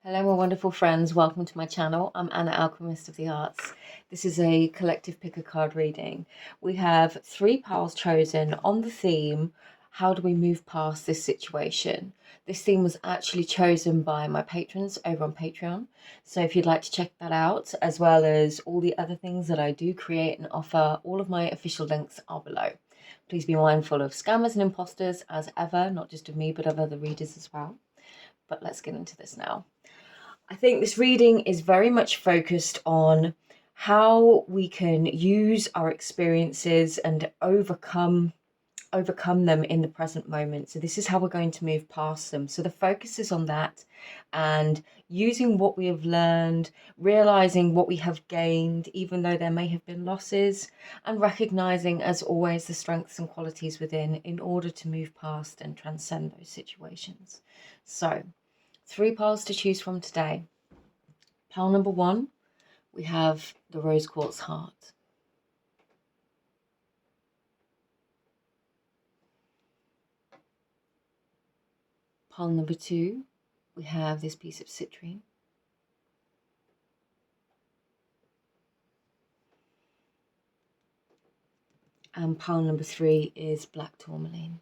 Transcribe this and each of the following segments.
Hello, my wonderful friends. Welcome to my channel. I'm Anna, Alchemist of the Arts. This is a collective pick a card reading. We have 3 piles chosen on the theme, how do we move past this situation? This theme was actually chosen by my patrons over on Patreon. So if you'd like to check that out, as well as all the other things that I do create and offer, all of my official links are below. Please be mindful of scammers and imposters as ever, not just of me, but of other readers as well. But let's get into this now. I think this reading is very much focused on how we can use our experiences and overcome them in the present moment. So this is how we're going to move past them. So the focus is on that and using what we have learned, realizing what we have gained, even though there may have been losses, and recognizing, as always, the strengths and qualities within in order to move past and transcend those situations. So 3 piles to choose from today. Pile number 1, we have the rose quartz heart. Pile number 2, we have this piece of citrine. And pile number 3 is black tourmaline.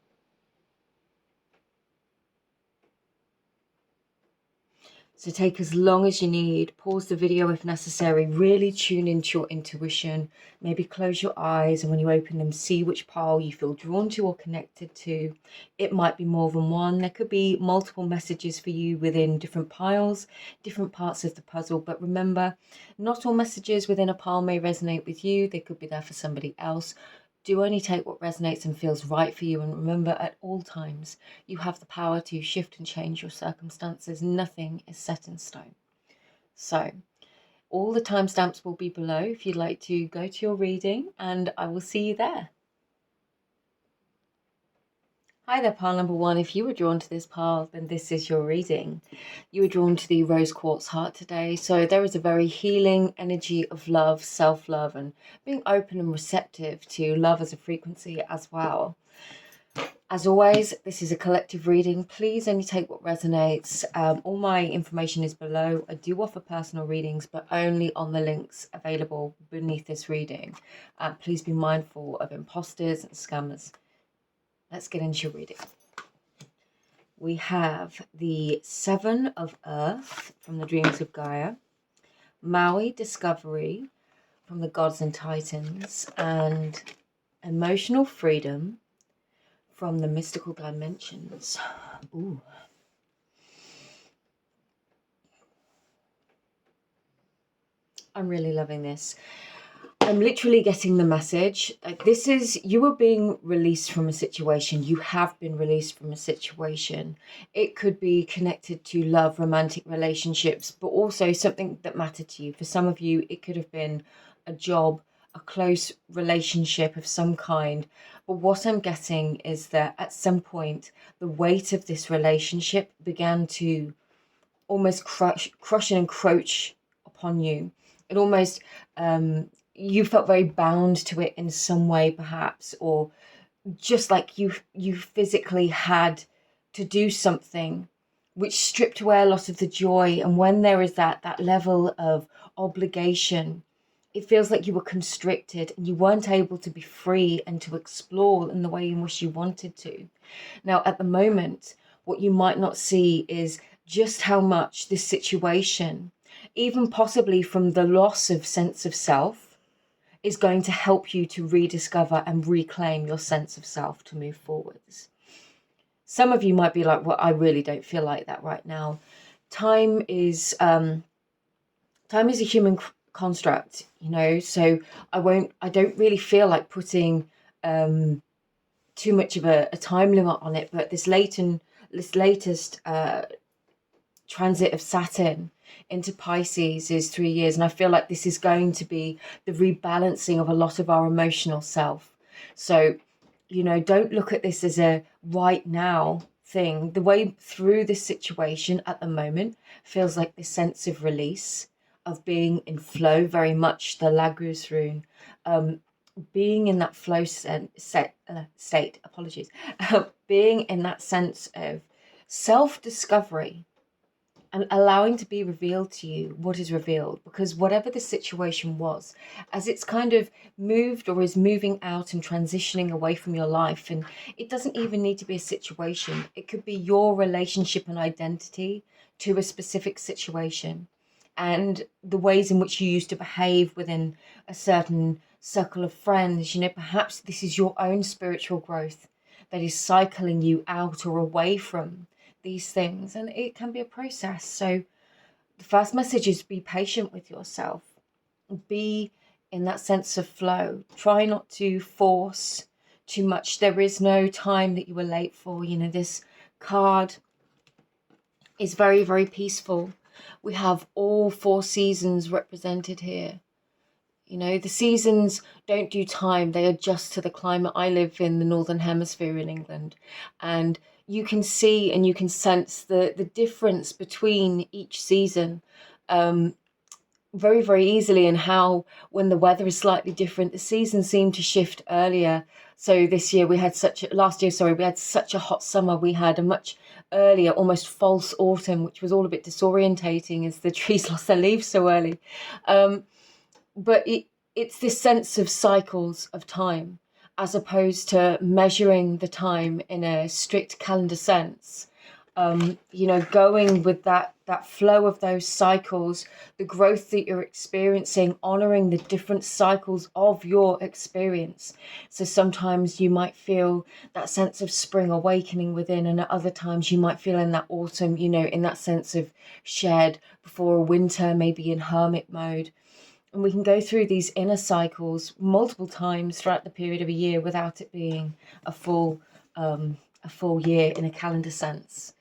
So take as long as you need, pause the video if necessary, really tune into your intuition, maybe close your eyes, and when you open them, see which pile you feel drawn to or connected to. It might be more than one. There could be multiple messages for you within different piles, different parts of the puzzle, but remember, not all messages within a pile may resonate with you. They could be there for somebody else. Do only take what resonates and feels right for you, and remember, at all times, you have the power to shift and change your circumstances. Nothing is set in stone. So, all the timestamps will be below if you'd like to go to your reading, and I will see you there. Hi there, pile number 1. If you were drawn to this pile, then this is your reading. You were drawn to the rose quartz heart today. So there is a very healing energy of love, self-love, and being open and receptive to love as a frequency as well. As always, this is a collective reading. Please only take what resonates. All my information is below. I do offer personal readings, but only on the links available beneath this reading. Please be mindful of imposters and scammers. Let's get into your reading. We have the 7 of Earth from the Dreams of Gaia, Maui Discovery from the Gods and Titans, and Emotional Freedom from the Mystical Dimensions. Ooh. I'm really loving this. I'm literally getting the message. Like, this is, you are being released from a situation. You have been released from a situation. It could be connected to love, romantic relationships, but also something that mattered to you. For some of you, it could have been a job, a close relationship of some kind. But what I'm getting is that at some point, the weight of this relationship began to almost crush and encroach upon you. It almost, you felt very bound to it in some way, perhaps, or just like you physically had to do something which stripped away a lot of the joy. And when there is that level of obligation, it feels like you were constricted and you weren't able to be free and to explore in the way in which you wanted to. Now, at the moment, what you might not see is just how much this situation, even possibly from the loss of sense of self, is going to help you to rediscover and reclaim your sense of self to move forwards. Some of you might be like, well, I really don't feel like that right now. Time is a human construct, you know, so I don't really feel like putting too much of a time limit on it, but this latest transit of Saturn into Pisces is 3 years, and I feel like this is going to be the rebalancing of a lot of our emotional self. So, you know, don't look at this as a right now thing. The way through this situation at the moment feels like this sense of release, of being in flow, very much the Laguz rune, being in that flow state, apologies, being in that sense of self-discovery, and allowing to be revealed to you what is revealed, because whatever the situation was, as it's kind of moved or is moving out and transitioning away from your life, and it doesn't even need to be a situation, it could be your relationship and identity to a specific situation, and the ways in which you used to behave within a certain circle of friends. Perhaps this is your own spiritual growth that is cycling you out or away from these things, and it can be a process. So the first message is be patient with yourself, be in that sense of flow, try not to force too much. There is no time that you were late for. This card is very, very peaceful. We have all 4 seasons represented here. The seasons don't do time, they adjust to the climate. I live in the Northern Hemisphere in England, and you can see and you can sense the difference between each season very, very easily, and how when the weather is slightly different, the seasons seem to shift earlier. So last year, sorry, we had such a hot summer. We had a much earlier, almost false autumn, which was all a bit disorientating as the trees lost their leaves so early. But it's this sense of cycles of time, as opposed to measuring the time in a strict calendar sense. Going with that flow of those cycles, the growth that you're experiencing, honoring the different cycles of your experience. So sometimes you might feel that sense of spring awakening within, and at other times you might feel in that autumn, in that sense of shed before a winter, maybe in hermit mode. And we can go through these inner cycles multiple times throughout the period of a year without it being a full year in a calendar sense.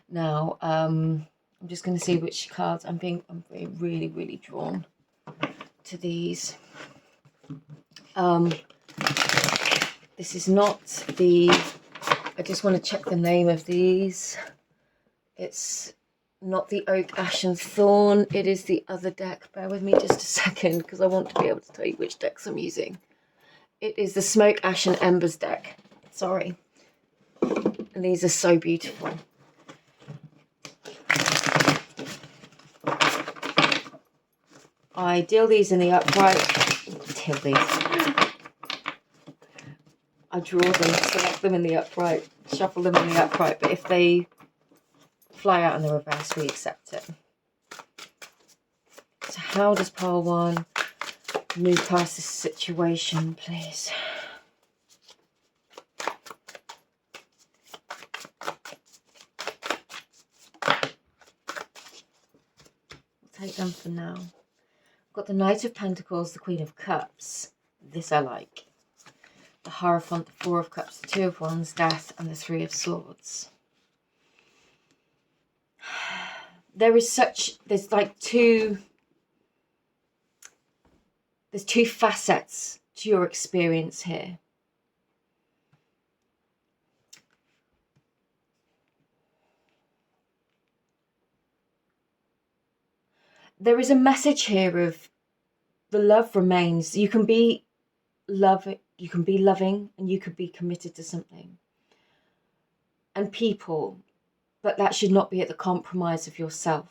Now, I'm just going to see which cards I'm being really, really drawn to these. This is not I just want to check the name of these. It's not the Oak, Ash and Thorn. It is the other deck. Bear with me just a second, because I want to be able to tell you which decks I'm using. It is the Smoke, Ash and Embers deck. Sorry. And these are so beautiful. I deal these in the upright. I draw them, select them in the upright, shuffle them in the upright, but if they fly out in the reverse, we accept it. So how does pile 1 move past this situation, please? We'll take them for now. I've got the Knight of Pentacles, the Queen of Cups. This I like. The Hierophant, the 4 of Cups, the 2 of Wands, Death, and the 3 of Swords. There's two facets to your experience here. There is a message here of the love remains. You can be loving, and you could be committed to something and people, but that should not be at the compromise of yourself.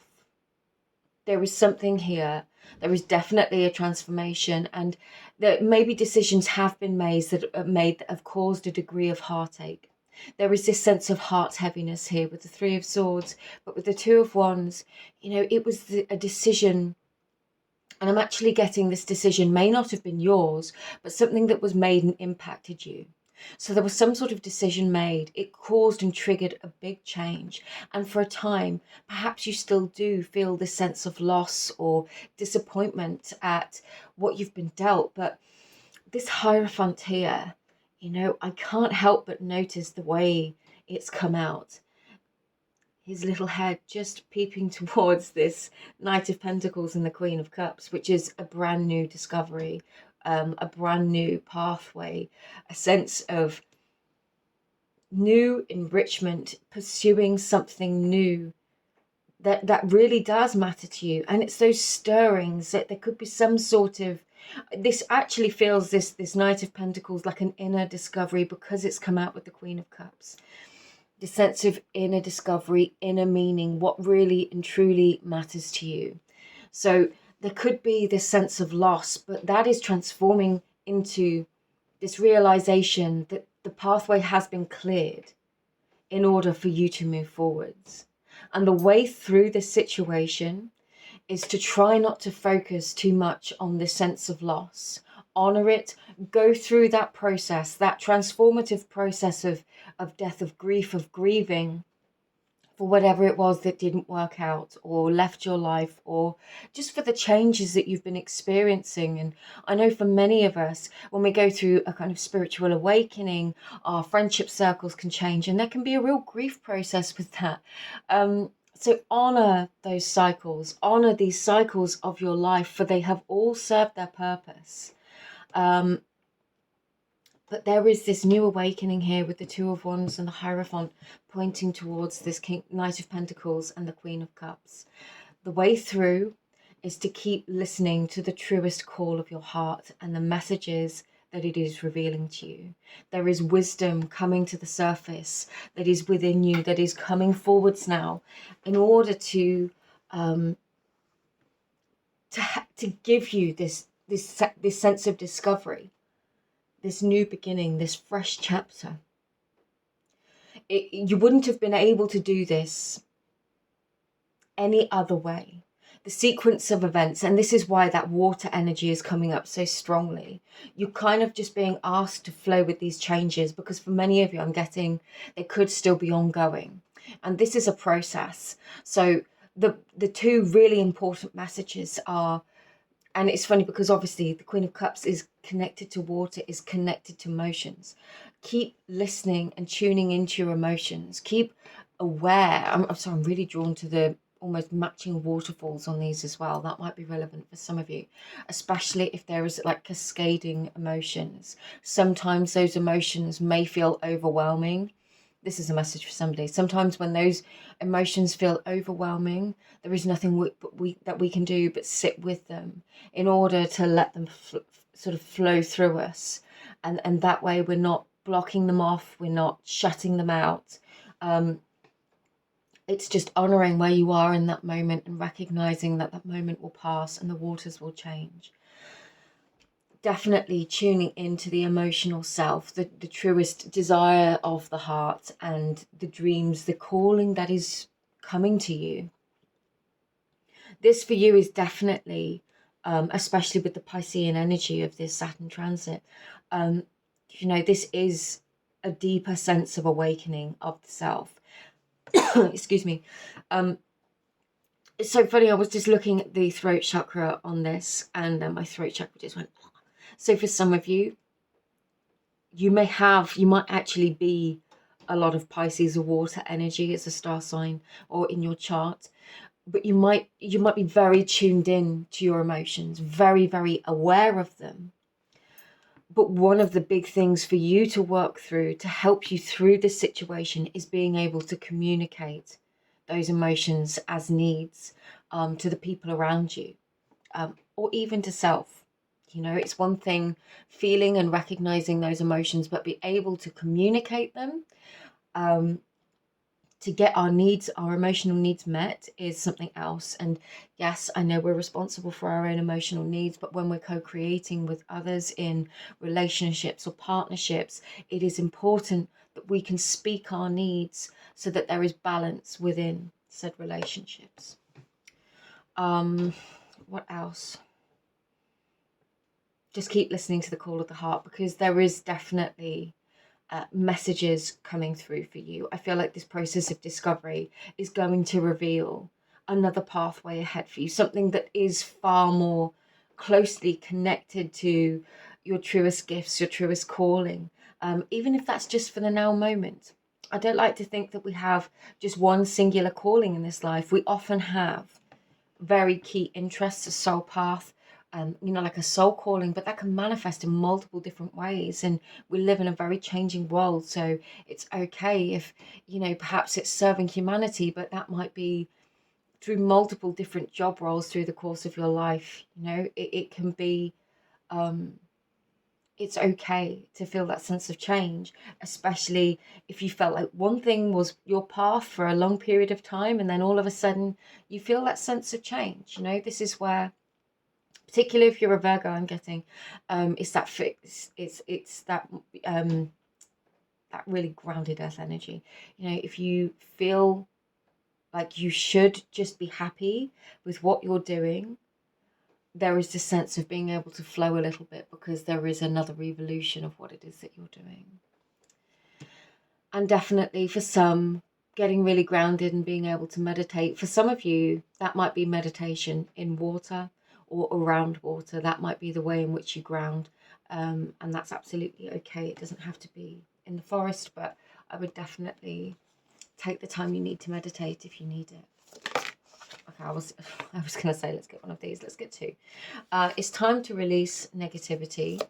There is something here. There is definitely a transformation, and that maybe decisions have been made that have caused a degree of heartache. There is this sense of heart heaviness here with the 3 of Swords, but with the 2 of Wands, it was a decision. And I'm actually getting this decision may not have been yours, but something that was made and impacted you. So there was some sort of decision made. It caused and triggered a big change. And for a time, perhaps you still do feel this sense of loss or disappointment at what you've been dealt. But this Hierophant here, I can't help but notice the way it's come out. His little head just peeping towards this Knight of Pentacles and the Queen of Cups, which is a brand new discovery, a brand new pathway, a sense of new enrichment, pursuing something new that really does matter to you. And it's those stirrings that there could be some sort of, this actually feels, this Knight of Pentacles, like an inner discovery, because it's come out with the Queen of Cups. the sense of inner discovery, inner meaning, what really and truly matters to you. So there could be this sense of loss, but that is transforming into this realization that the pathway has been cleared in order for you to move forwards. And the way through this situation is to try not to focus too much on the sense of loss. Honor it, go through that process, that transformative process of death, of grief, of grieving for whatever it was that didn't work out or left your life, or just for the changes that you've been experiencing. And I know for many of us, when we go through a kind of spiritual awakening, our friendship circles can change, and there can be a real grief process with that. So honor those cycles, honor these cycles of your life, for they have all served their purpose. But there is this new awakening here with the Two of Wands and the Hierophant pointing towards this Knight of Pentacles and the Queen of Cups. The way through is to keep listening to the truest call of your heart and the messages that it is revealing to you. There is wisdom coming to the surface that is within you, that is coming forwards now in order to give you this sense of discovery, this new beginning, this fresh chapter. You wouldn't have been able to do this any other way. The sequence of events, and this is why that water energy is coming up so strongly. You're kind of just being asked to flow with these changes, because for many of you, I'm getting they could still be ongoing. And this is a process. So the two really important messages are, and it's funny because obviously the Queen of Cups is connected to water, is connected to emotions. Keep listening and tuning into your emotions. Keep aware. I'm sorry, I'm really drawn to the almost matching waterfalls on these as well. That might be relevant for some of you, especially if there is like cascading emotions. Sometimes those emotions may feel overwhelming. This is a message for somebody. Sometimes when those emotions feel overwhelming, there is nothing that we can do but sit with them in order to let them sort of flow through us. And that way we're not blocking them off, we're not shutting them out. It's just honoring where you are in that moment and recognizing that that moment will pass and the waters will change. Definitely tuning into the emotional self, the truest desire of the heart and the dreams, the calling that is coming to you. This for you is definitely, especially with the Piscean energy of this Saturn transit, this is a deeper sense of awakening of the self. Excuse me. It's so funny, I was just looking at the throat chakra on this, and then my throat chakra just went. So for some of you, you might actually be a lot of Pisces or water energy as a star sign or in your chart, but you might be very tuned in to your emotions, very, very aware of them. But one of the big things for you to work through to help you through this situation is being able to communicate those emotions as needs to the people around you, or even to self. It's one thing feeling and recognizing those emotions, but be able to communicate them to get our emotional needs met is something else. And yes, I know we're responsible for our own emotional needs, but when we're co-creating with others in relationships or partnerships, it is important that we can speak our needs so that there is balance within said relationships. What else? Just keep listening to the call of the heart, because there is definitely messages coming through for you. I feel like this process of discovery is going to reveal another pathway ahead for you, something that is far more closely connected to your truest gifts, your truest calling, even if that's just for the now moment. I don't like to think that we have just one singular calling in this life. We often have very key interests, a soul path, like a soul calling, but that can manifest in multiple different ways. And we live in a very changing world. So it's okay if, perhaps it's serving humanity, but that might be through multiple different job roles through the course of your life. It can be it's okay to feel that sense of change, especially if you felt like one thing was your path for a long period of time and then all of a sudden you feel that sense of change. You know, this is where, particularly if you're a Virgo, I'm getting, it's that fix, it's that that really grounded earth energy. You know, if you feel like you should just be happy with what you're doing, there is this sense of being able to flow a little bit because there is another evolution of what it is that you're doing. And definitely for some, getting really grounded and being able to meditate. For some of you, that might be meditation in water or around water. That might be the way in which you ground. And that's absolutely okay. It doesn't have to be in the forest, but I would definitely take the time you need to meditate if you need it. Okay, I was going to say, let's get one of these. Let's get two. It's time to release negativity.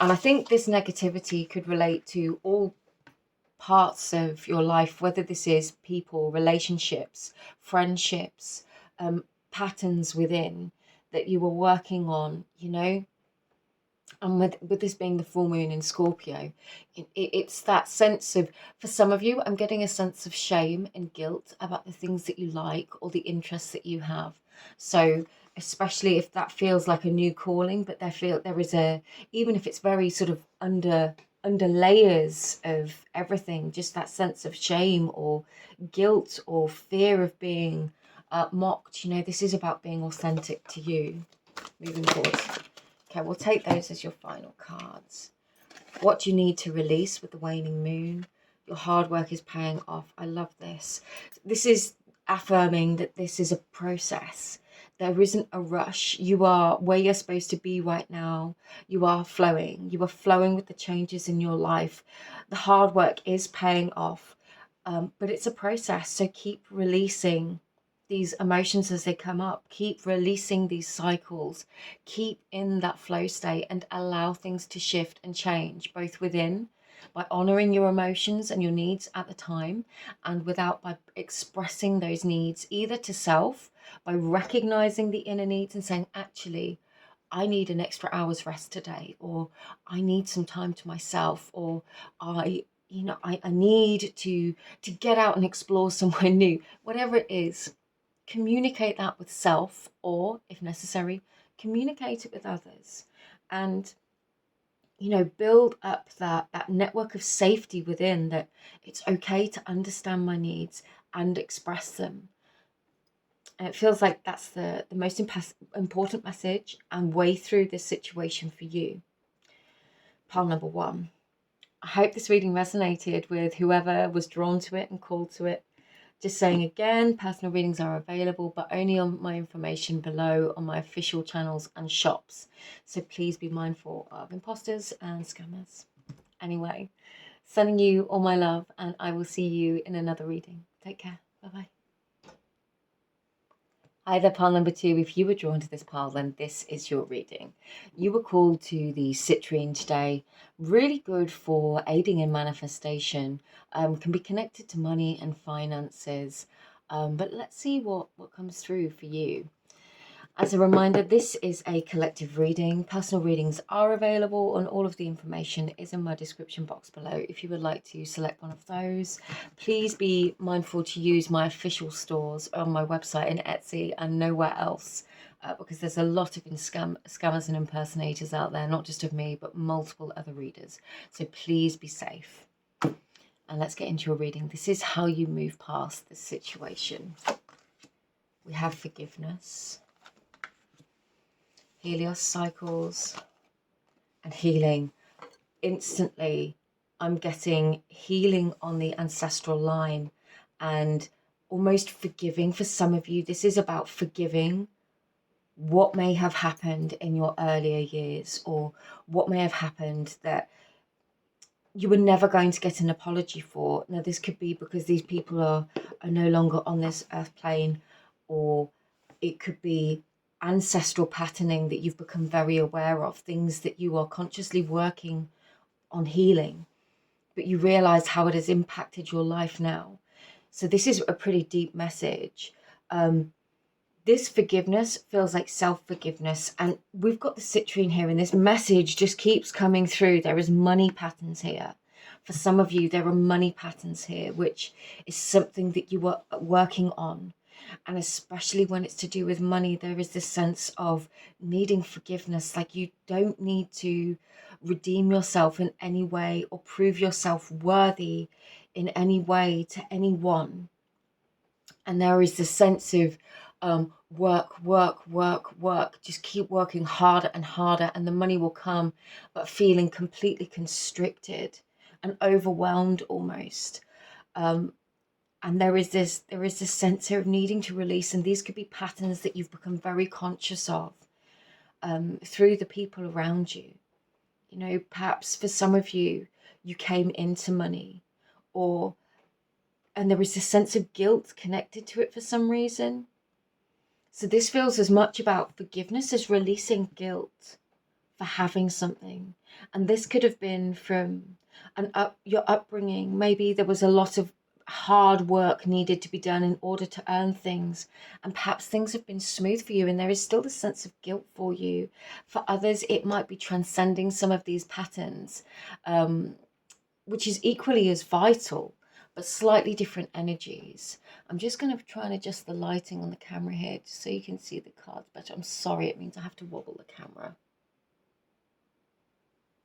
And I think this negativity could relate to all parts of your life, whether this is people, relationships, friendships, patterns within that you were working on, you know. And with this being the full moon in Scorpio, it's that sense of, for some of you, I'm getting a sense of shame and guilt about the things that you like or the interests that you have. So especially if that feels like a new calling, but there is a, even if it's very sort of under layers of everything, just that sense of shame or guilt or fear of being mocked. You know, this is about being authentic to you moving forward. Okay, we'll take those as your final cards. What do you need to release with the waning moon? Your hard work is paying off. I love this. This is affirming that this is a process. There isn't a rush. You are where you're supposed to be right now. You are flowing. You are flowing with the changes in your life. The hard work is paying off, but it's a process. So keep releasing these emotions as they come up. Keep releasing these cycles. Keep in that flow state and allow things to shift and change, both within, by honoring your emotions and your needs at the time, and without, by expressing those needs either to self, by recognizing the inner needs and saying, actually, I need an extra hour's rest today, or I need some time to myself, or I need to get out and explore somewhere new. Whatever it is, communicate that with self, or if necessary, communicate it with others, and build up that network of safety within, that it's okay to understand my needs and express them. And it feels like that's the most important message and way through this situation for you. Pile number one. I hope this reading resonated with whoever was drawn to it and called to it. Just saying again, personal readings are available, but only on my information below on my official channels and shops. So please be mindful of imposters and scammers. Anyway, sending you all my love, and I will see you in another reading. Take care. Bye-bye. Hi there, pile number two. If you were drawn to this pile, then this is your reading. You were called to the citrine today. Really good for aiding in manifestation. Can be connected to money and finances. But let's see what comes through for you. As a reminder, this is a collective reading. Personal readings are available, and all of the information is in my description box below. If you would like to select one of those, please be mindful to use my official stores on my website and Etsy and nowhere else, because there's a lot of scammers and impersonators out there, not just of me, but multiple other readers. So please be safe. And let's get into your reading. This is how you move past this situation. We have forgiveness, Helios cycles, and healing. Instantly, I'm getting healing on the ancestral line and almost forgiving. For some of you, this is about forgiving what may have happened in your earlier years, or what may have happened that you were never going to get an apology for. Now, this could be because these people are no longer on this earth plane, or it could be ancestral patterning that you've become very aware of, things that you are consciously working on healing, but you realize how it has impacted your life now. So this is a pretty deep message. This forgiveness feels like self-forgiveness, and we've got the citrine here, and this message just keeps coming through. There is money patterns here. For some of you, there are money patterns here, which is something that you are working on. And especially when it's to do with money, there is this sense of needing forgiveness. Like you don't need to redeem yourself in any way or prove yourself worthy in any way to anyone. And there is this sense of work, just keep working harder and harder, and the money will come, but feeling completely constricted and overwhelmed almost. And there is this sense here of needing to release, and these could be patterns that you've become very conscious of through the people around you. You know, perhaps for some of you, you came into money, and there is this sense of guilt connected to it for some reason. So this feels as much about forgiveness as releasing guilt for having something. And this could have been from your upbringing. Maybe there was a lot of hard work needed to be done in order to earn things, and perhaps things have been smooth for you, and there is still the sense of guilt for you. For others, it might be transcending some of these patterns, which is equally as vital, but slightly different energies. I'm just going to try and adjust the lighting on the camera here just so you can see the cards better. I'm sorry, it means I have to wobble the camera.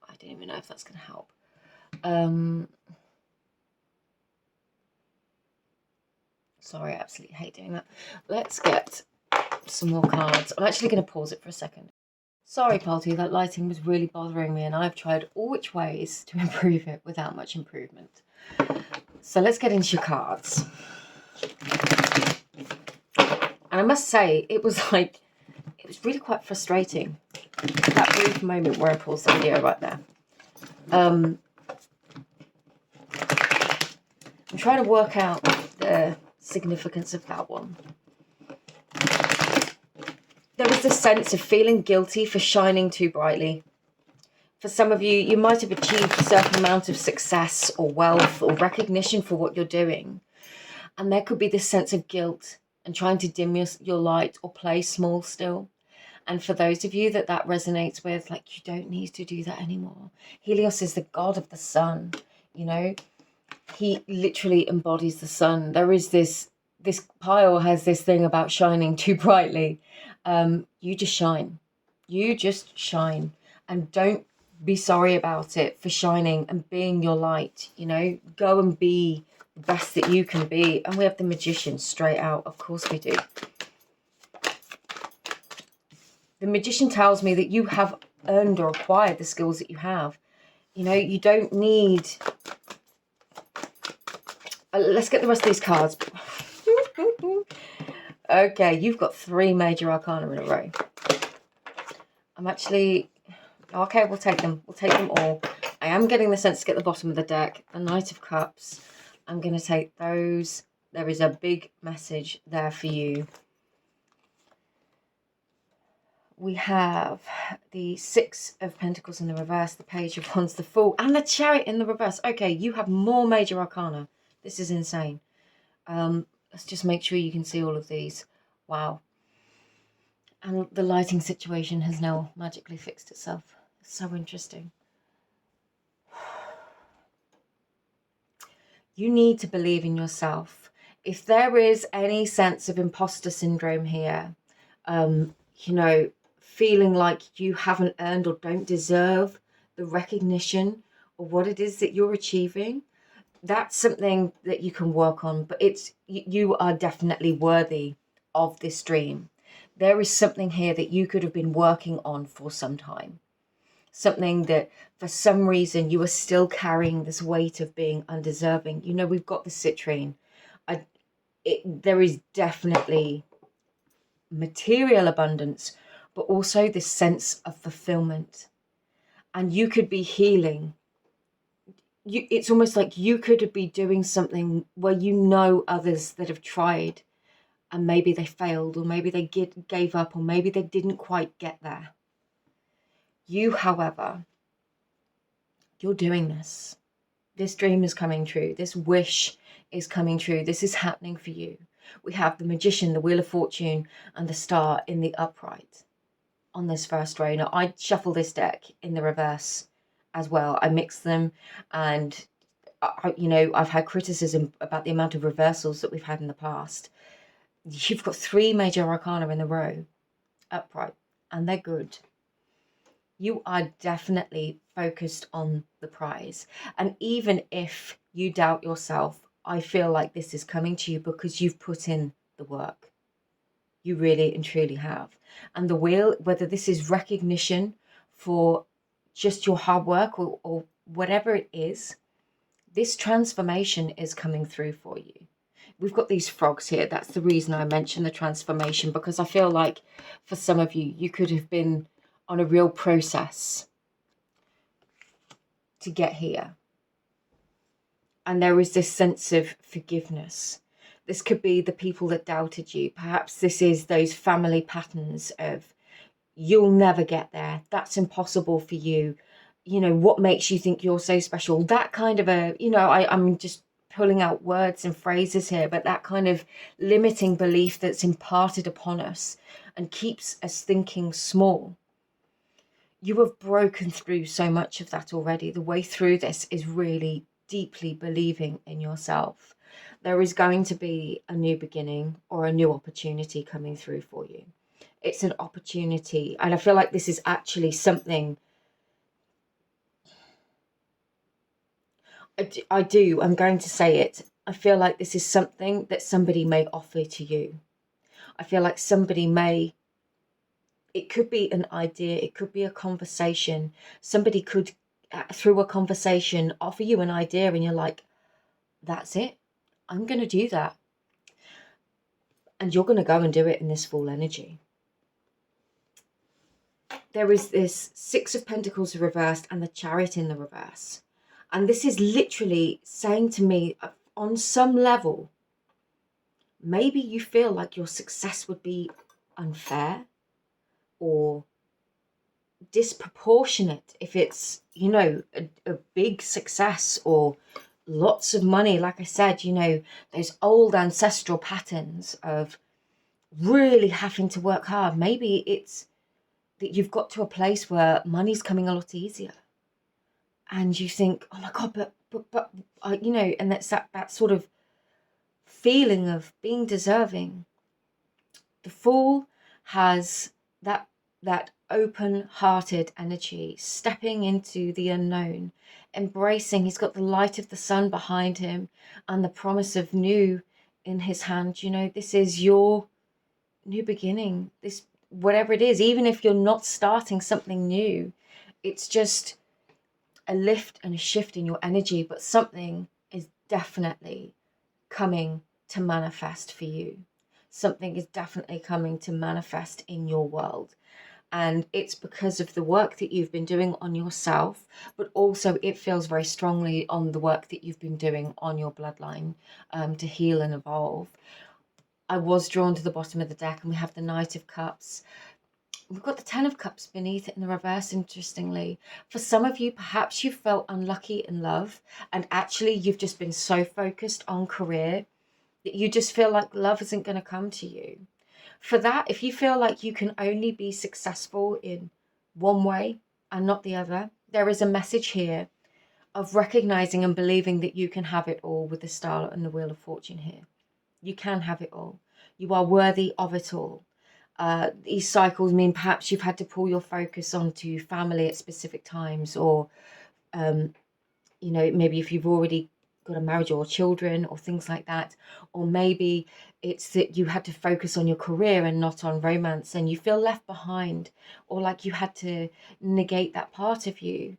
I don't even know if that's going to help. Sorry, I absolutely hate doing that. Let's get some more cards. I'm actually going to pause it for a second. Sorry, party, that lighting was really bothering me, and I've tried all which ways to improve it without much improvement. So let's get into your cards. And I must say, it was really quite frustrating, that brief moment where I paused the video right there. I'm trying to work out the significance of that one. There was this sense of feeling guilty for shining too brightly. For some of you, you might have achieved a certain amount of success or wealth or recognition for what you're doing. And there could be this sense of guilt and trying to dim your light or play small still. And for those of you that resonates with, like, you don't need to do that anymore. Helios is the god of the sun, you know. He literally embodies the sun. There is this pile has this thing about shining too brightly. You just shine. You just shine. And don't be sorry about it for shining and being your light, you know. Go and be the best that you can be. And we have the Magician straight out. Of course we do. The Magician tells me that you have earned or acquired the skills that you have. You know, you don't need... let's get the rest of these cards. Okay, you've got 3 major arcana in a row. I'm actually... Okay, we'll take them. We'll take them all. I am getting the sense to get the bottom of the deck. The Knight of Cups. I'm going to take those. There is a big message there for you. We have the 6 of Pentacles in the reverse, the Page of Wands, the Fool, and the Chariot in the reverse. Okay, you have more major arcana. This is insane. Let's just make sure you can see all of these. Wow. And the lighting situation has now magically fixed itself. It's so interesting. You need to believe in yourself. If there is any sense of imposter syndrome here, you know, feeling like you haven't earned or don't deserve the recognition of what it is that you're achieving, that's something that you can work on. But you are definitely worthy of this dream. There is something here that you could have been working on for some time. Something that for some reason you are still carrying this weight of being undeserving. You know, we've got the citrine. There is definitely material abundance, but also this sense of fulfillment. And you could be healing. It's almost like you could be doing something where you know others that have tried and maybe they failed, or maybe they gave up, or maybe they didn't quite get there. You, however, you're doing this. This dream is coming true. This wish is coming true. This is happening for you. We have the Magician, the Wheel of Fortune, and the Star in the upright on this first row. Now, I shuffle this deck in the reverse as well. I mix them, and I've had criticism about the amount of reversals that we've had in the past. You've got 3 major arcana in the row upright, and they're good. You are definitely focused on the prize. And even if you doubt yourself, I feel like this is coming to you because you've put in the work. You really and truly have. And the wheel, whether this is recognition for just your hard work or whatever it is, this transformation is coming through for you. We've got these frogs here. That's the reason I mentioned the transformation, because I feel like for some of you, you could have been on a real process to get here. And there is this sense of forgiveness. This could be the people that doubted you. Perhaps this is those family patterns of, you'll never get there. That's impossible for you. What makes you think you're so special? That kind of I'm just pulling out words and phrases here, but that kind of limiting belief that's imparted upon us and keeps us thinking small. You have broken through so much of that already. The way through this is really deeply believing in yourself. There is going to be a new beginning or a new opportunity coming through for you. It's an opportunity, and I feel like this is actually something I'm going to say it. I feel like this is something that somebody may offer to you. I feel like it could be an idea, it could be a conversation. Somebody could, through a conversation, offer you an idea and you're like, that's it. I'm going to do that. And you're going to go and do it in this full energy. There is this 6 of Pentacles reversed and the Chariot in the reverse. And this is literally saying to me, on some level, maybe you feel like your success would be unfair or disproportionate if it's, a big success or lots of money. Like I said, those old ancestral patterns of really having to work hard. Maybe it's that you've got to a place where money's coming a lot easier. And you think, oh my God, but and that's that sort of feeling of being deserving. The Fool has that open-hearted energy, stepping into the unknown, embracing. He's got the light of the sun behind him and the promise of new in his hand. This is your new beginning. This, whatever it is, even if you're not starting something new, it's just a lift and a shift in your energy, but something is definitely coming to manifest for you. Something is definitely coming to manifest in your world. And it's because of the work that you've been doing on yourself, but also it feels very strongly on the work that you've been doing on your bloodline to heal and evolve. I was drawn to the bottom of the deck, and we have the Knight of Cups. We've got the 10 of Cups beneath it in the reverse, interestingly. For some of you, perhaps you felt unlucky in love, and actually you've just been so focused on career that you just feel like love isn't going to come to you. For that, if you feel like you can only be successful in one way and not the other, there is a message here of recognizing and believing that you can have it all with the Star and the Wheel of Fortune here. You can have it all. You are worthy of it all. These cycles mean perhaps you've had to pull your focus onto family at specific times, or maybe if you've already got a marriage or children or things like that, or maybe it's that you had to focus on your career and not on romance, and you feel left behind, or like you had to negate that part of you.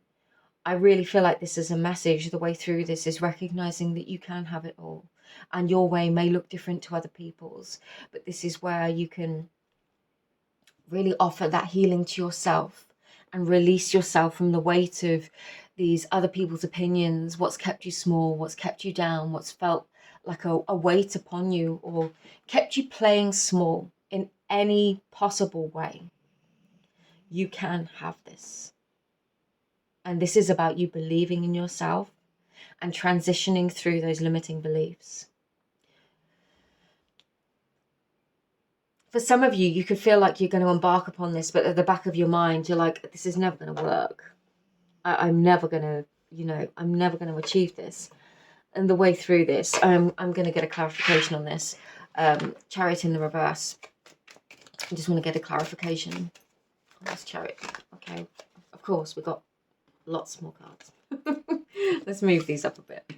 I really feel like this is a message. The way through this is recognizing that you can have it all, and your way may look different to other people's, but this is where you can really offer that healing to yourself and release yourself from the weight of these other people's opinions, what's kept you small, what's kept you down, what's felt like a weight upon you, or kept you playing small in any possible way. You can have this. And this is about you believing in yourself and transitioning through those limiting beliefs. For some of you, you could feel like you're going to embark upon this, but at the back of your mind, you're like, this is never going to work. I'm never going to, I'm never going to achieve this. And the way through this, I'm going to get a clarification on this. Chariot in the reverse. I just want to get a clarification on this Chariot. Okay, of course, we've got lots more cards. Let's move these up a bit.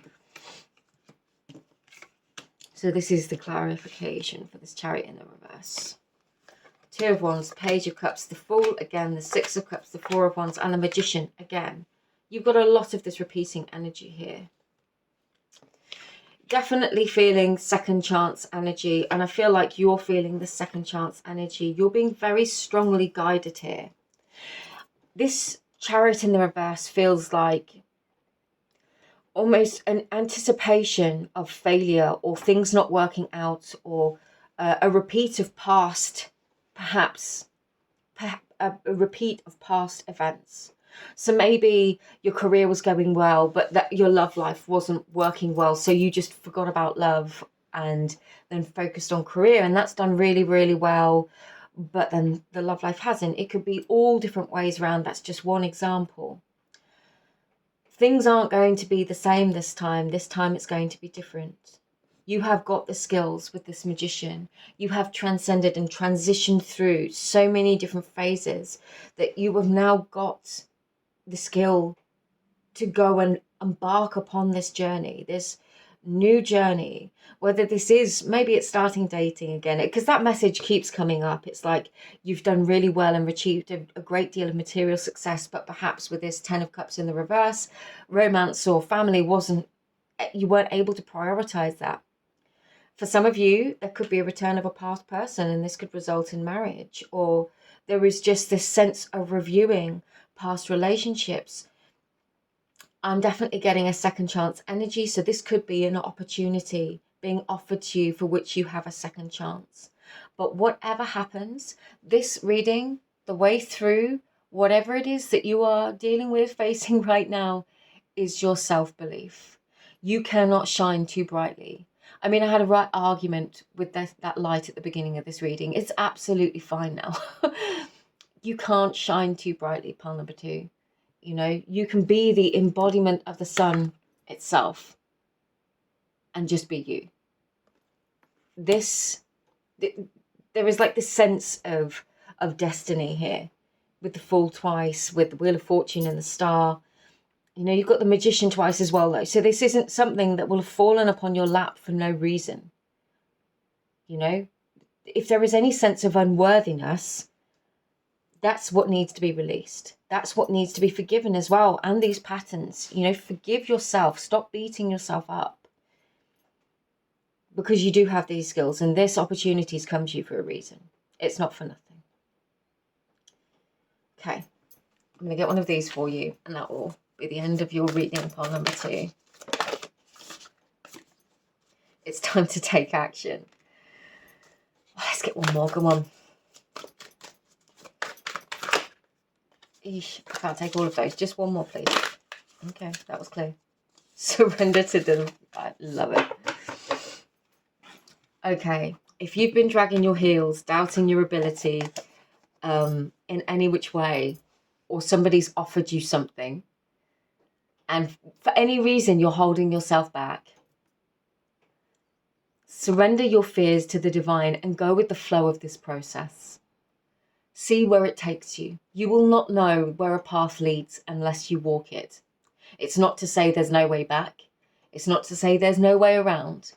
So this is the clarification for this Chariot in the reverse. Two of Wands, Page of Cups, the Fool again, the Six of Cups, the Four of Wands, and the Magician again. You've got a lot of this repeating energy here. Definitely feeling second chance energy, and I feel like you're feeling the second chance energy. You're being very strongly guided here. This Chariot in the reverse feels like almost an anticipation of failure or things not working out, or a repeat of past, perhaps a repeat of past events. So maybe your career was going well, but that your love life wasn't working well, so you just forgot about love and then focused on career, and that's done really, really well, but then the love life hasn't. It could be all different ways around. That's just one example. Things aren't going to be the same this time. This time it's going to be different. You have got the skills with this Magician. You have transcended and transitioned through so many different phases that you have now got the skill to go and embark upon this journey, this new journey. Whether this is, maybe it's starting dating again, because that message keeps coming up. It's like you've done really well and achieved a great deal of material success, but perhaps with this Ten of Cups in the reverse, romance or family you weren't able to prioritize that. For some of you, there could be a return of a past person, and this could result in marriage, or there is just this sense of reviewing past relationships. I'm definitely getting a second chance energy, so this could be an opportunity being offered to you for which you have a second chance. But whatever happens, this reading, the way through, whatever it is that you are dealing with, facing right now, is your self-belief. You cannot shine too brightly. I mean, I had a right argument with that light at the beginning of this reading. It's absolutely fine now. You can't shine too brightly, pile number 2. You can be the embodiment of the sun itself and just be you. There is like this sense of destiny here with the Fool twice, with the Wheel of Fortune and the Star. You've got the Magician twice as well, though. So this isn't something that will have fallen upon your lap for no reason. If there is any sense of unworthiness, that's what needs to be released. That's what needs to be forgiven as well. And these patterns, forgive yourself. Stop beating yourself up. Because you do have these skills, and this opportunities come to you for a reason. It's not for nothing. Okay. I'm going to get one of these for you, and that will be the end of your reading, pile number 2. It's time to take action. Let's get one more. Come on. Eesh, I can't take all of those. Just one more, please. Okay, that was clear. Surrender to the... I love it. Okay, if you've been dragging your heels, doubting your ability in any which way, or somebody's offered you something, and for any reason you're holding yourself back, surrender your fears to the divine and go with the flow of this process. See where it takes you. You will not know where a path leads unless you walk it. It's not to say there's no way back. It's not to say there's no way around.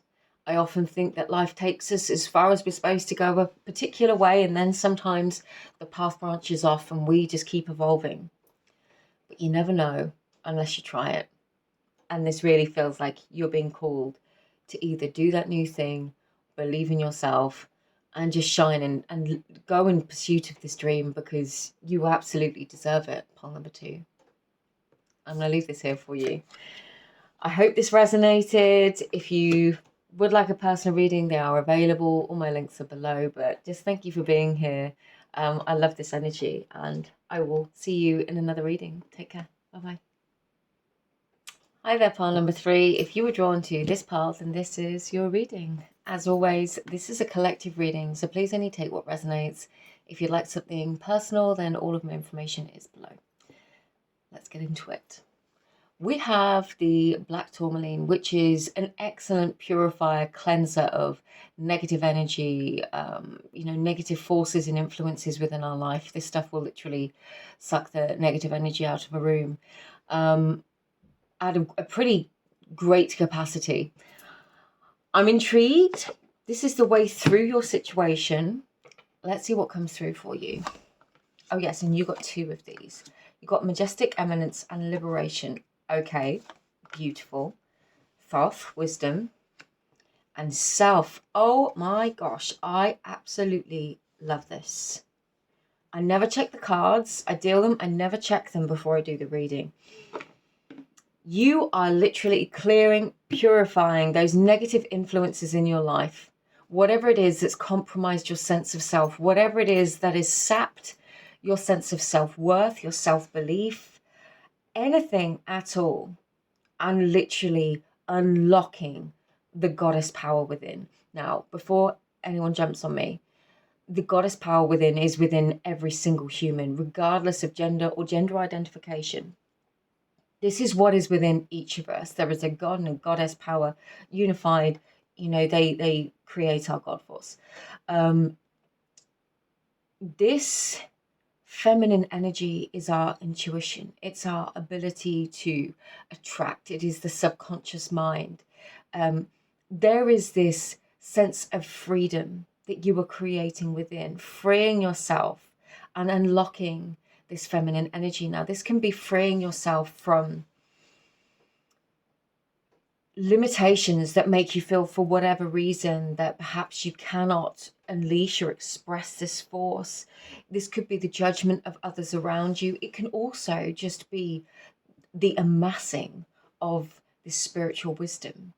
I often think that life takes us as far as we're supposed to go a particular way, and then sometimes the path branches off and we just keep evolving. But you never know unless you try it. And this really feels like you're being called to either do that new thing, believe in yourself, and just shine and go in pursuit of this dream, because you absolutely deserve it, pile number 2. I'm going to leave this here for you. I hope this resonated. If you would like a personal reading, they are available. All my links are below, but just thank you for being here. I love this energy, and I will see you in another reading. Take care. Bye-bye. Hi there, pile number 3. If you were drawn to this pile, then this is your reading. As always, this is a collective reading, so please only take what resonates. If you'd like something personal, then all of my information is below. Let's get into it. We have the black tourmaline, which is an excellent purifier, cleanser of negative energy, negative forces and influences within our life. This stuff will literally suck the negative energy out of a room at a pretty great capacity. I'm intrigued. This is the way through your situation. Let's see what comes through for you. Oh, yes, and you got 2 of these. You got Majestic Eminence and Liberation. Okay, beautiful. Thoth, Wisdom, and Self. Oh my gosh, I absolutely love this. I never check the cards. I deal them. I never check them before I do the reading. You are literally clearing, purifying those negative influences in your life. Whatever it is that's compromised your sense of self, whatever it is that has sapped your sense of self-worth, your self-belief, anything at all, and literally unlocking the goddess power within. Now, before anyone jumps on me, the goddess power within is within every single human, regardless of gender or gender identification. This is what is within each of us. There is a god and a goddess power unified. They create our God force. This feminine energy is our intuition. It's our ability to attract. It is the subconscious mind. There is this sense of freedom that you are creating within, freeing yourself and unlocking this feminine energy. Now, this can be freeing yourself from limitations that make you feel, for whatever reason, that perhaps you cannot unleash or express this force. This could be the judgment of others around you. It can also just be the amassing of this spiritual wisdom,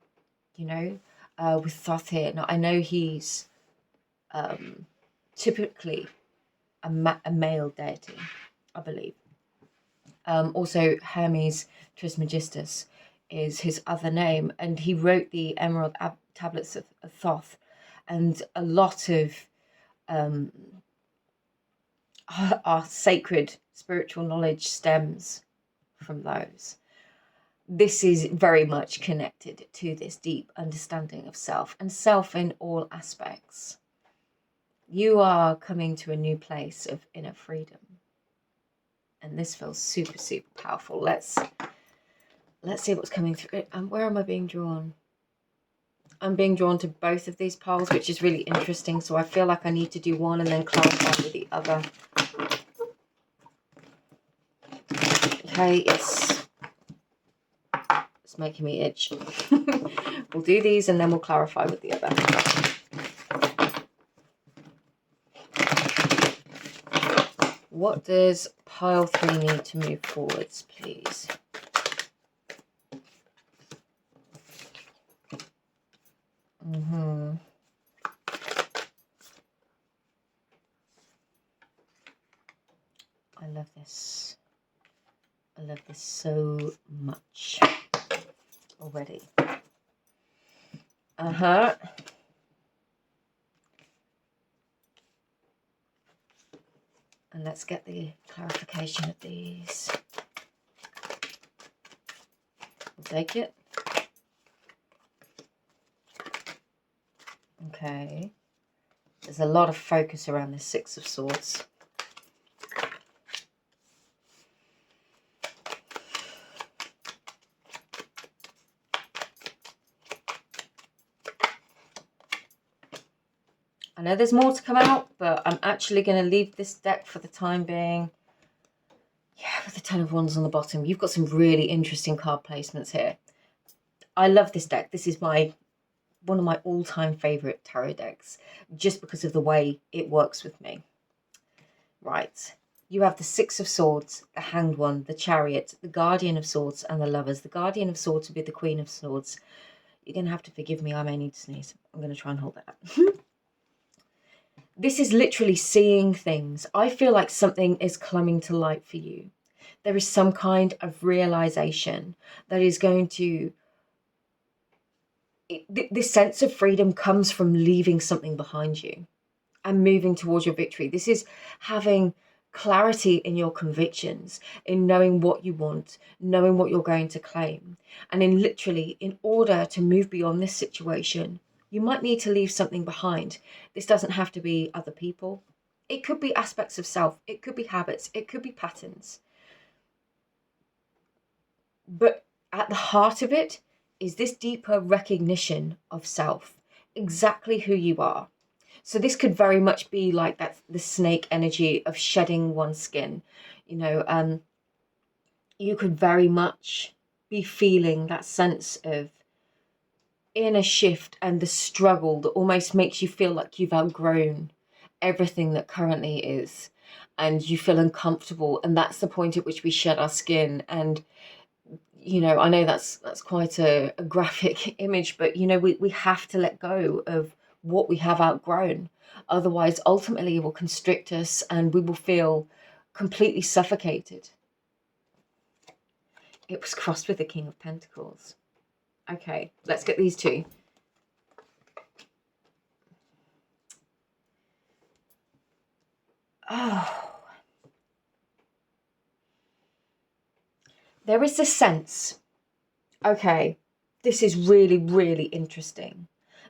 with Thoth here. Now, I know he's typically a male deity, I believe. Also, Hermes Trismegistus is his other name, and he wrote the Emerald Tablets of Thoth, and a lot of our sacred spiritual knowledge stems from those. This is very much connected to this deep understanding of self, and self in all aspects. You are coming to a new place of inner freedom, and this feels super, super powerful. Let's see what's coming through. And where am I being drawn? I'm being drawn to both of these piles, which is really interesting. So I feel like I need to do one and then clarify with the other. Okay, it's making me itch. We'll do these and then we'll clarify with the other. What does pile 3 need to move forwards, please? I love this. I love this so much already. And let's get the clarification of these. We'll take it. Okay. There's a lot of focus around the 6 of Swords. I know there's more to come out, but I'm actually going to leave this deck for the time being. Yeah, with the 10 of Wands on the bottom. You've got some really interesting card placements here. I love this deck. This is one of my all-time favourite tarot decks, just because of the way it works with me. Right. You have the 6 of Swords, the Hanged One, the Chariot, the Guardian of Swords, and the Lovers. The Guardian of Swords would be the Queen of Swords. You're going to have to forgive me. I may need to sneeze. I'm going to try and hold that up. This is literally seeing things. I feel like something is coming to light for you. There is some kind of realization that is going to this sense of freedom comes from leaving something behind you and moving towards your victory. This is having clarity in your convictions, in knowing what you want, knowing what you're going to claim. And in order to move beyond this situation, you might need to leave something behind. This doesn't have to be other people. It could be aspects of self. It could be habits. It could be patterns. But at the heart of it is this deeper recognition of self, exactly who you are. So this could very much be like that, the snake energy of shedding one's skin. You could very much be feeling that sense of inner shift and the struggle that almost makes you feel like you've outgrown everything that currently is, and you feel uncomfortable. And that's the point at which we shed our skin. And I know that's quite a graphic image, but we have to let go of what we have outgrown. Otherwise, ultimately, it will constrict us and we will feel completely suffocated. It was crossed with the King of Pentacles. Okay, let's get these two. Oh. There is a sense, okay, this is really, really interesting.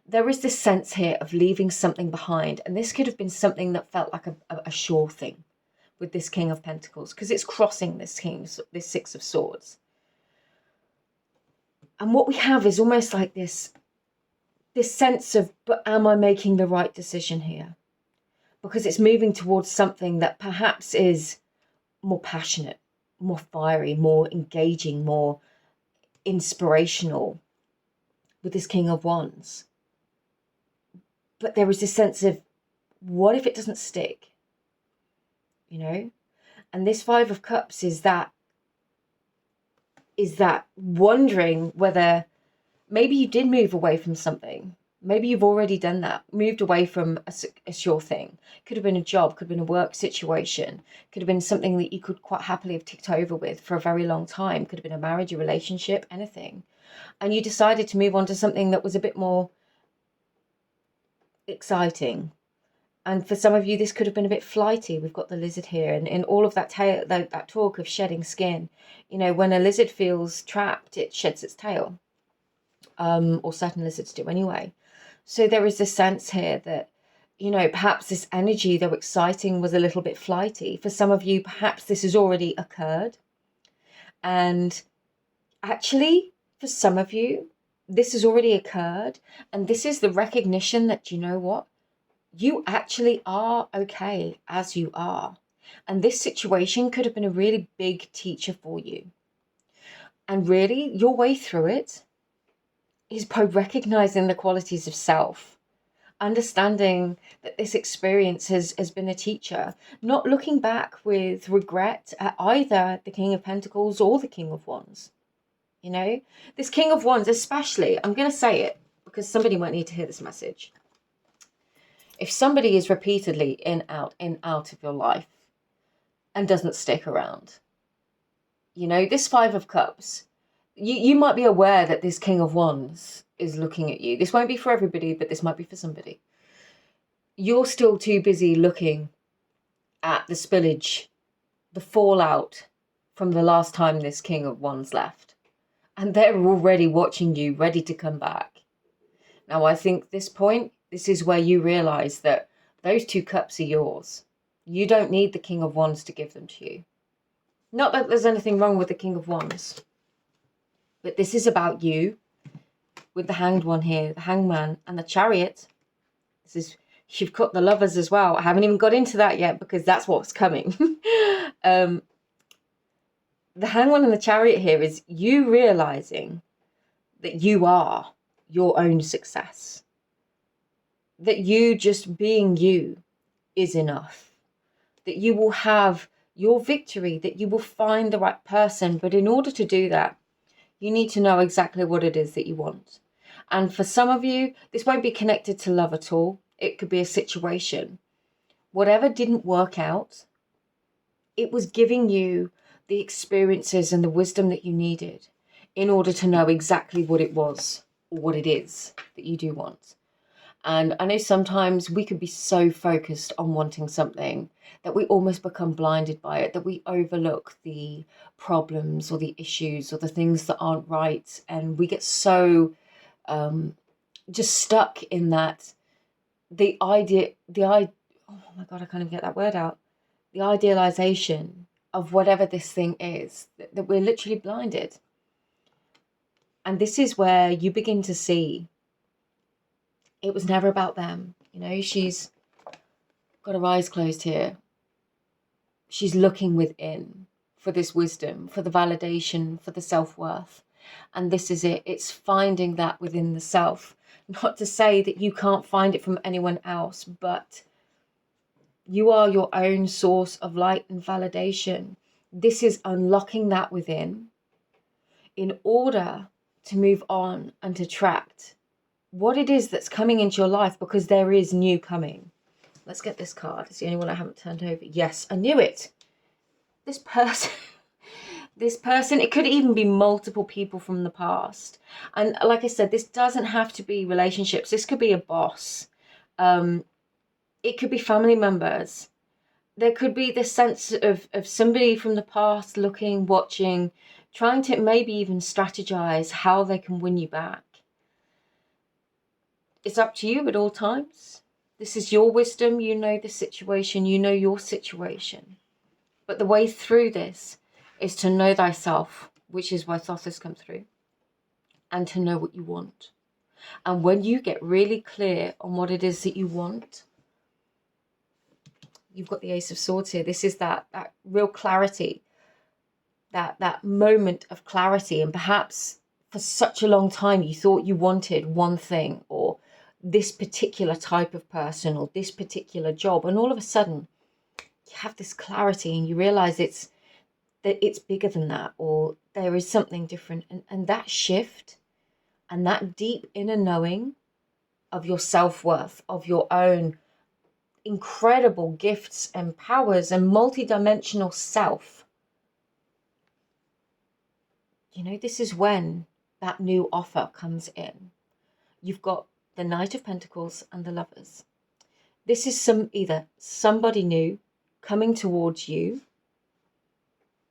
There is this sense here of leaving something behind, and this could have been something that felt like a sure thing with this King of Pentacles, because it's crossing this Six of Swords. And what we have is almost like this sense of, but am I making the right decision here? Because it's moving towards something that perhaps is more passionate, more fiery, more engaging, more inspirational with this King of Wands. But there is this sense of, what if it doesn't stick? And this Five of Cups is that wondering whether maybe you did move away from something. Maybe you've already done that, moved away from a sure thing. Could have been a job, could have been a work situation, could have been something that you could quite happily have ticked over with for a very long time, could have been a marriage, a relationship, anything. And you decided to move on to something that was a bit more exciting. And for some of you, this could have been a bit flighty. We've got the lizard here, and in all of that that talk of shedding skin, when a lizard feels trapped, it sheds its tail, or certain lizards do anyway. So there is this sense here that, perhaps this energy, though exciting, was a little bit flighty. For some of you, perhaps this has already occurred. And actually, for some of you, this has already occurred. And this is the recognition that, what? You actually are okay as you are. And this situation could have been a really big teacher for you. And really, your way through it is by recognizing the qualities of self, understanding that this experience has been a teacher, not looking back with regret at either the King of Pentacles or the King of Wands. This King of Wands, especially, I'm going to say it because somebody might need to hear this message. If somebody is repeatedly in, out of your life and doesn't stick around, this Five of Cups, you might be aware that this King of Wands is looking at you. This won't be for everybody, but this might be for somebody. You're still too busy looking at the spillage, the fallout from the last time this King of Wands left. And they're already watching you, ready to come back. Now, I think this is where you realize that those two cups are yours. You don't need the King of Wands to give them to you. Not that there's anything wrong with the King of Wands. But this is about you, with the Hanged One here, the Hangman, and the Chariot. You've got the Lovers as well. I haven't even got into that yet because that's what's coming. The Hanged One and the Chariot here is you realizing that you are your own success. That you just being you is enough. That you will have your victory, that you will find the right person. But in order to do that, you need to know exactly what it is that you want. And for some of you, this won't be connected to love at all. It could be a situation. Whatever didn't work out, it was giving you the experiences and the wisdom that you needed in order to know exactly what it was what it is that you do want. And I know sometimes we could be so focused on wanting something that we almost become blinded by it, that we overlook the problems or the issues or the things that aren't right. And we get so just stuck in that, oh my God, I can't even get that word out. The idealization of whatever this thing is, that we're literally blinded. And this is where you begin to see it was never about them. You know, she's got her eyes closed here. She's looking within for this wisdom, for the validation, for the self-worth. And this is it. It's finding that within the self. Not to say that you can't find it from anyone else, but you are your own source of light and validation. This is unlocking that within in order to move on and to attract what it is that's coming into your life, because there is new coming. Let's get this card. It's the only one I haven't turned over. Yes, I knew it. This person, it could even be multiple people from the past. And like I said, this doesn't have to be relationships. This could be a boss. It could be family members. There could be this sense of somebody from the past looking, watching, trying to maybe even strategize how they can win you back. It's up to you at all times. This is your wisdom. You know the situation. You know your situation. But the way through this is to know thyself, which is why Thothas come through, and to know what you want. And when you get really clear on what it is that you want, you've got the Ace of Swords here. This is that real clarity, that moment of clarity. And perhaps for such a long time you thought you wanted one thing, or this particular type of person, or this particular job, and all of a sudden you have this clarity and you realize that it's bigger than that, or there is something different. And that shift and that deep inner knowing of your self-worth, of your own incredible gifts and powers and multidimensional self, you know, this is when that new offer comes in. You've got the Knight of Pentacles and the Lovers. This is either somebody new coming towards you.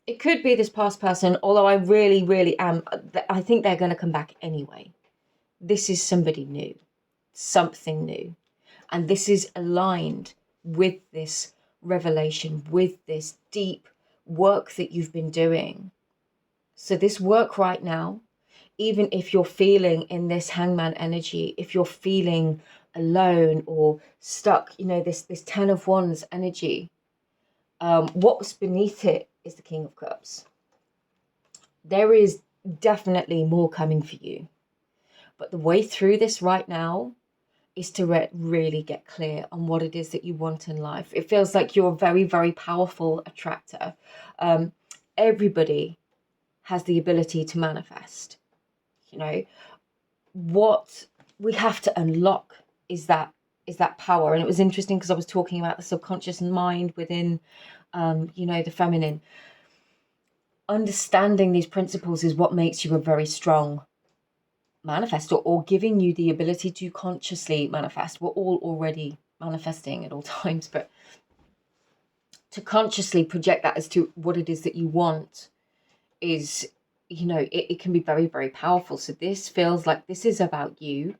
It could be this past person, although I really, really I think they're going to come back anyway. This is somebody new, something new. And this is aligned with this revelation, with this deep work that you've been doing. So this work right now, even if you're feeling in this Hangman energy, if you're feeling alone or stuck, you know, this 10 of Wands energy, what's beneath it is the King of Cups. There is definitely more coming for you. But the way through this right now is to really get clear on what it is that you want in life. It feels like you're a very, very powerful attractor. Everybody has the ability to manifest. You know, what we have to unlock is that power. And it was interesting because I was talking about the subconscious mind within, you know, the feminine. Understanding these principles is what makes you a very strong manifestor, or giving you the ability to consciously manifest. We're all already manifesting at all times, but to consciously project that as to what it is that you want is, you know, it can be very, very powerful. So this feels like this is about you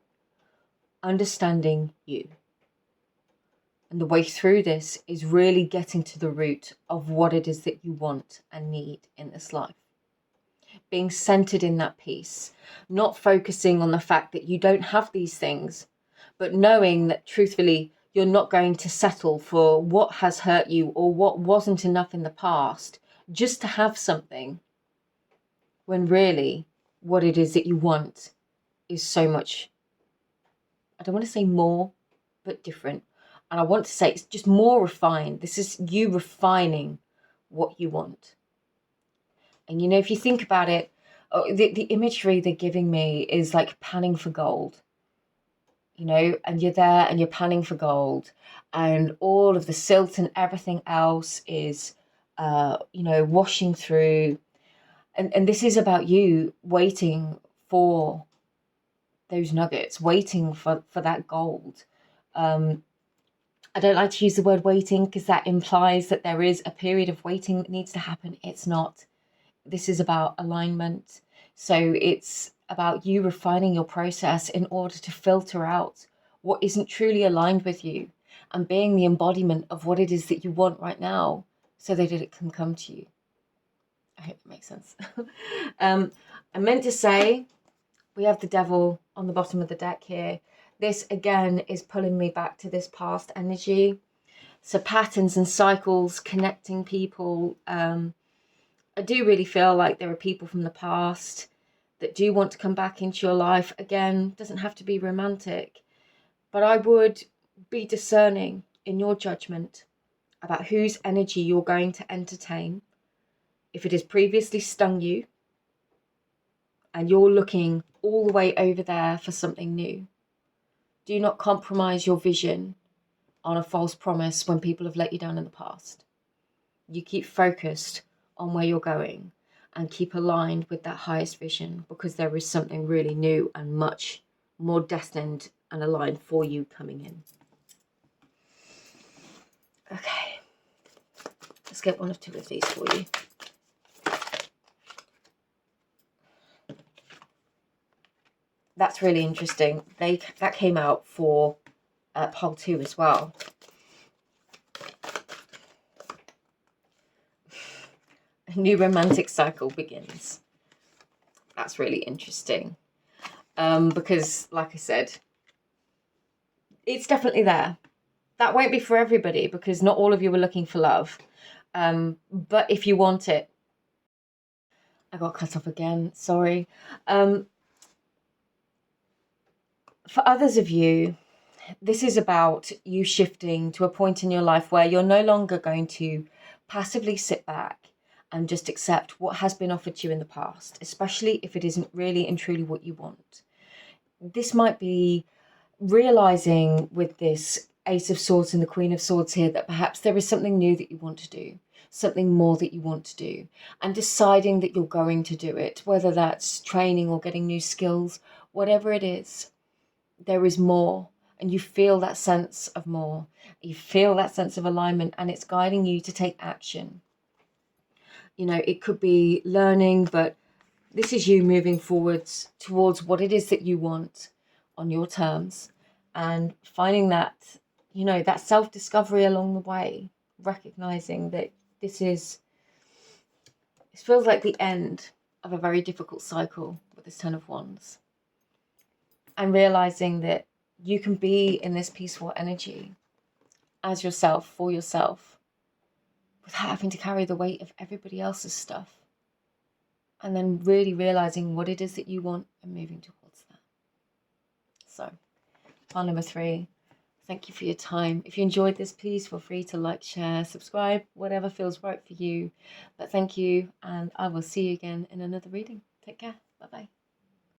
understanding you. And the way through this is really getting to the root of what it is that you want and need in this life. Being centered in that peace, not focusing on the fact that you don't have these things, but knowing that truthfully, you're not going to settle for what has hurt you or what wasn't enough in the past just to have something, when really what it is that you want is so much, I don't want to say more, but different. And I want to say it's just more refined. This is you refining what you want. And, you know, if you think about it, the imagery they're giving me is like panning for gold, you know, and you're there and you're panning for gold, and all of the silt and everything else is, you know, washing through. And this is about you waiting for those nuggets, waiting for that gold. I don't like to use the word waiting because that implies that there is a period of waiting that needs to happen. It's not. This is about alignment. So it's about you refining your process in order to filter out what isn't truly aligned with you and being the embodiment of what it is that you want right now so that it can come to you. I hope that makes sense. I meant to say we have the devil on the bottom of the deck here. This again is pulling me back to this past energy. So patterns and cycles connecting people. I do really feel like there are people from the past that do want to come back into your life. Again, doesn't have to be romantic, but I would be discerning in your judgment about whose energy you're going to entertain. If it has previously stung you and you're looking all the way over there for something new, do not compromise your vision on a false promise when people have let you down in the past. You keep focused on where you're going and keep aligned with that highest vision, because there is something really new and much more destined and aligned for you coming in. Okay, let's get one of two of these for you. That's really interesting. That came out for pole 2 as well. A new romantic cycle begins. That's really interesting. Because, like I said, it's definitely there. That won't be for everybody because not all of you are looking for love. But if you want it, I got cut off again. Sorry. For others of you, this is about you shifting to a point in your life where you're no longer going to passively sit back and just accept what has been offered to you in the past, especially if it isn't really and truly what you want. This might be realizing with this Ace of Swords and the Queen of Swords here that perhaps there is something new that you want to do, something more that you want to do, and deciding that you're going to do it, whether that's training or getting new skills, whatever it is. There is more, and you feel that sense of more. You feel that sense of alignment, and it's guiding you to take action. You know, it could be learning, but this is you moving forwards towards what it is that you want on your terms and finding that, you know, that self-discovery along the way, recognizing that this feels like the end of a very difficult cycle with this Ten of Wands. And realizing that you can be in this peaceful energy as yourself, for yourself, without having to carry the weight of everybody else's stuff. And then really realizing what it is that you want and moving towards that. So, pile number 3, thank you for your time. If you enjoyed this, please feel free to like, share, subscribe, whatever feels right for you. But thank you, and I will see you again in another reading. Take care. Bye-bye.